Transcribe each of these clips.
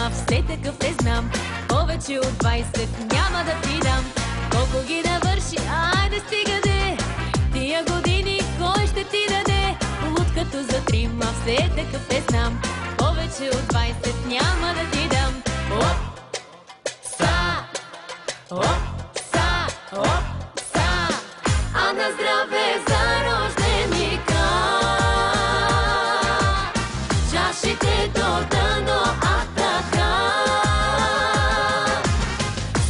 трима, все такъв не знам. Повече от 20 няма да ти дам. Колко ги навърши, айде стига де. Тия години кой ще ти даде? Луд като за трима, все такъв не знам. Повече от 20 няма да ти дам. Оп, са, оп, са, оп, са. А на здраве за рожденика. Чашите до дъно, а така.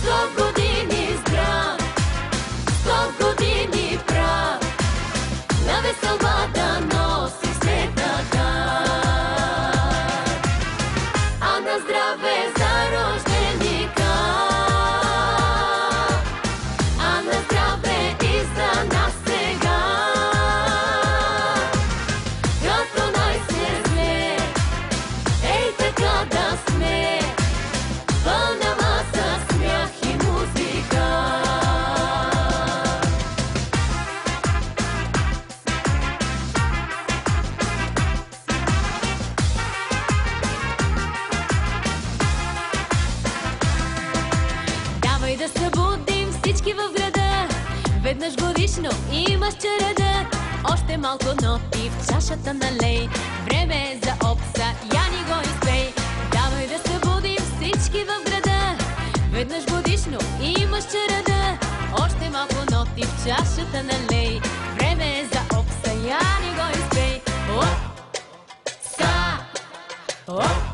100 години здрав, 100 години прав. На веселба да носи се така. А на здраве за рожденика. А на здраве и за нас сега. Като най-сне, ей така да сме. Пълна маса, смях и музика. Давай да събудим всички в града. Веднъж годишно имаш череда. Още малко ноти в чашата налей. Време е за опса, я ни го изпей. Давай да събудим всички в града. Веднъж годишно имаш череда. Още малко ноти в чашата налей. Време е за опса, я ни го изпей. Оп, са, оп.